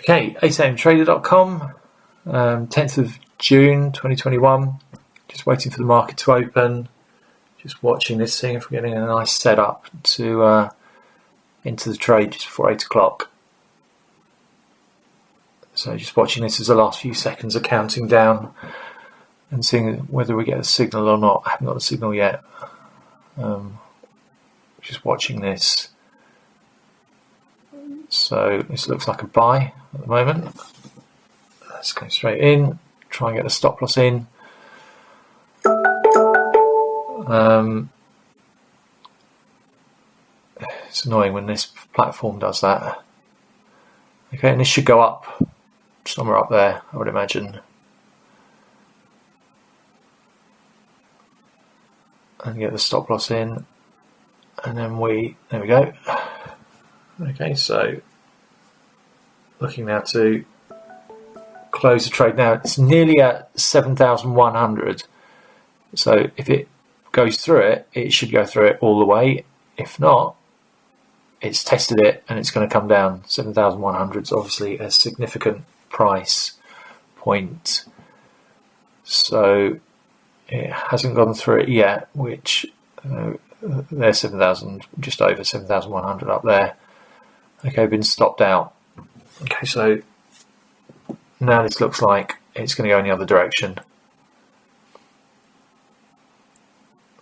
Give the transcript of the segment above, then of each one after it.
Okay, 8amtrader.com, 10th of June 2021. Just waiting for the market to open. Just watching this, seeing if we're getting a nice setup to into the trade just before 8 o'clock. So just watching this as the last few seconds are counting down and seeing whether we get a signal or not. I haven't got the signal yet. Just watching this. So this looks like a buy at the moment. Let's go straight in, try and get the stop loss in. It's annoying when this platform does that. Okay, and this should go up somewhere up there, I would imagine. And get the stop loss in. And then there we go. Okay, so looking now to close the trade now. It's nearly at 7,100. So if it goes through it, it should go through it all the way. If not, it's tested it and it's going to come down. 7,100 is obviously a significant price point. So it hasn't gone through it yet, which there's 7,000, just over 7,100 up there. Okay, been stopped out. Okay, so now this looks like it's going to go in the other direction.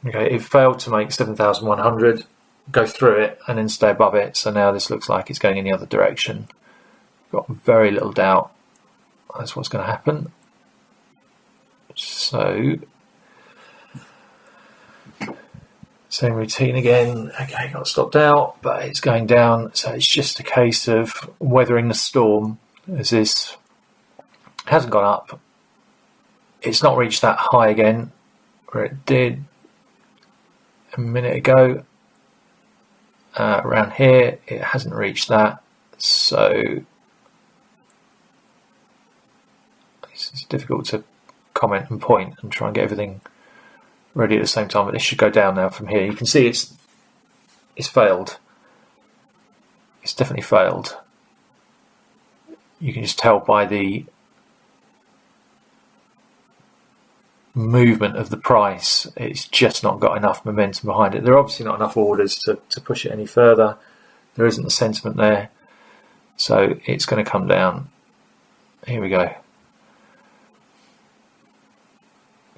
Okay, it failed to make 7,100, go through it and then stay above it. So now this looks like it's going in the other direction. Got very little doubt that's what's going to happen. So same routine again. Okay, got stopped out, but it's going down. So it's just a case of weathering the storm, as this hasn't gone up. It's not reached that high again, where it did a minute ago. Around here, it hasn't reached that. So it's difficult to comment and point and try and get everything ready at the same time, but this should go down now from here. You can see it's failed. It's definitely failed. You can just tell by the movement of the price. It's just not got enough momentum behind it. There are obviously not enough orders to push it any further. There isn't the sentiment there. So it's going to come down. Here we go.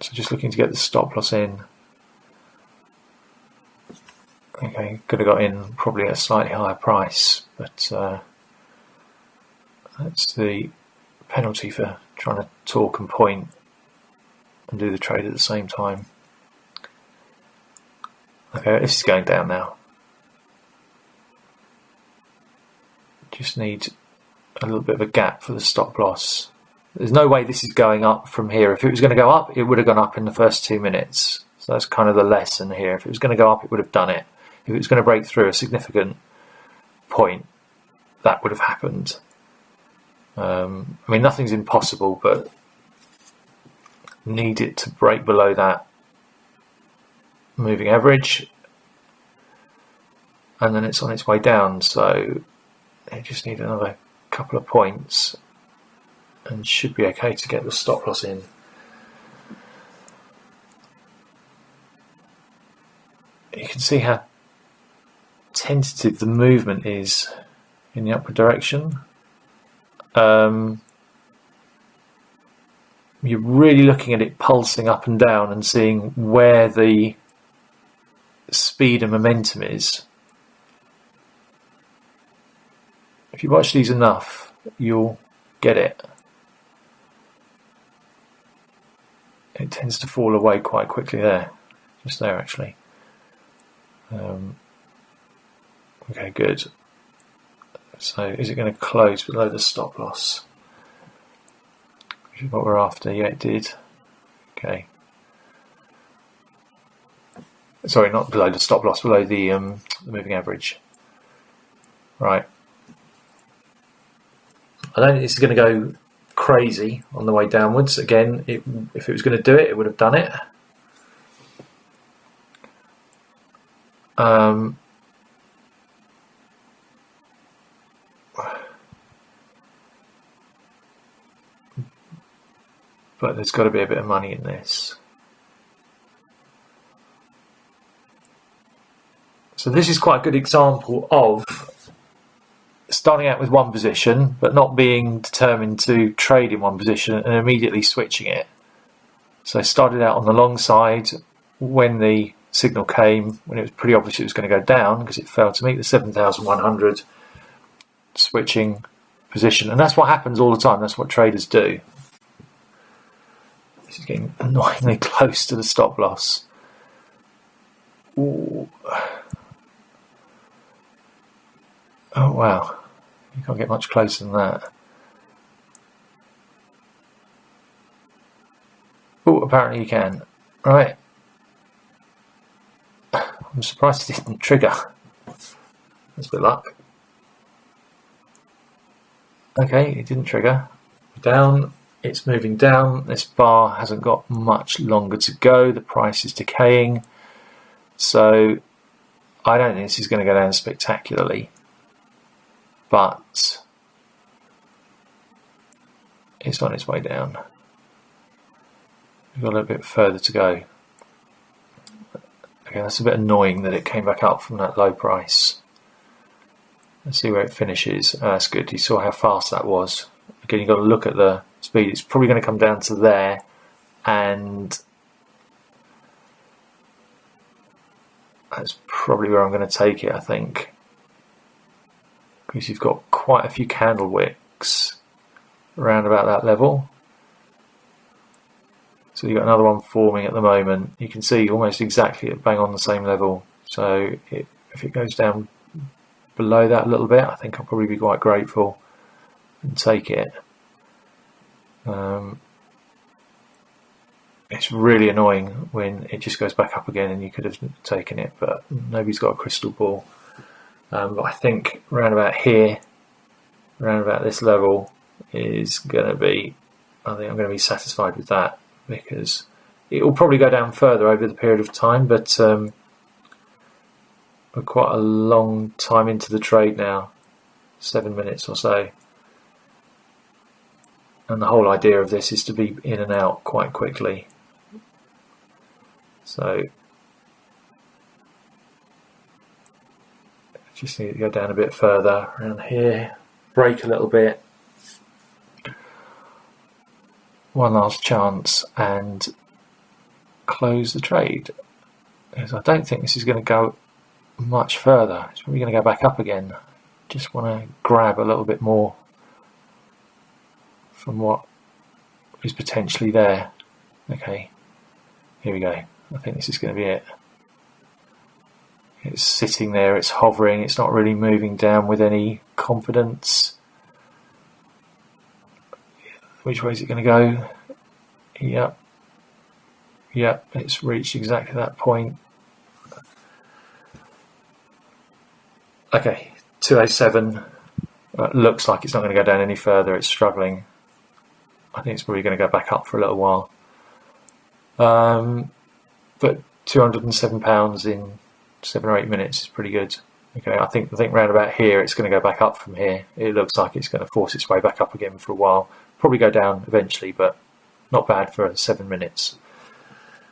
So just looking to get the stop loss in. Okay, could have got in probably at a slightly higher price, but that's the penalty for trying to talk and point and do the trade at the same time. Okay, this is going down now. Just need a little bit of a gap for the stop loss. There's no way this is going up from here. If it was going to go up, it would have gone up in the first 2 minutes. So that's kind of the lesson here. If it was going to go up, it would have done it. If it was going to break through a significant point, that would have happened. I mean, nothing's impossible, but need it to break below that moving average. And then it's on its way down. So you just need another couple of points and should be okay to get the stop loss in. You can see how tentative the movement is in the upward direction. You're really looking at it pulsing up and down and seeing where the speed and momentum is. If you watch these enough, you'll get it. It tends to fall away quite quickly there, just there actually. Okay, good. So is it going to close below the stop loss? Which is what we're after. Yeah, it did. Okay. Sorry, not below the stop loss, below the moving average. Right. I don't think this is going to go crazy on the way downwards. Again, if it was going to do it, it would have done it. but there's got to be a bit of money in this. So this is quite a good example of starting out with one position, but not being determined to trade in one position and immediately switching it. So I started out on the long side when the signal came, when it was pretty obvious it was going to go down because it failed to meet the 7,100 switching position. And that's what happens all the time. That's what traders do. This is getting annoyingly close to the stop loss. Ooh. Oh wow, you can't get much closer than that. Oh, apparently you can. Right. I'm surprised it didn't trigger. That's a bit luck. Okay, it didn't trigger. Down, it's moving down. This bar hasn't got much longer to go. The price is decaying. So I don't think this is going to go down spectacularly. But it's on its way down. We've got a little bit further to go. Okay, that's a bit annoying that it came back up from that low price. Let's see where it finishes. That's good. You saw how fast that was. Again, you've got to look at the speed. It's probably going to come down to there, and that's probably where I'm going to take it, I think. Because you've got quite a few candle wicks around about that level. So you've got another one forming at the moment. You can see almost exactly at bang on the same level. So if it goes down below that a little bit, I think I'll probably be quite grateful and take it. It's really annoying when it just goes back up again and you could have taken it, but nobody's got a crystal ball. But I think around about here, around about this level is going to be, I think I'm going to be satisfied with that, because it will probably go down further over the period of time, but we're quite a long time into the trade now, 7 minutes or so. And the whole idea of this is to be in and out quite quickly. So just need to go down a bit further around here, break a little bit. One last chance and close the trade, because I don't think this is going to go much further. It's probably going to go back up again. Just want to grab a little bit more from what is potentially there. Okay, here we go. I think this is going to be it. It's sitting there, it's hovering, it's not really moving down with any confidence. Which way is it going to go? Yep, it's reached exactly that point. Okay, 207. Looks like it's not going to go down any further, it's struggling. I think it's probably going to go back up for a little while. But £207 in 7 or 8 minutes is pretty good. Okay, I think round about here it's going to go back up from here. It looks like it's going to force its way back up again for a while. Probably go down eventually, but not bad for 7 minutes.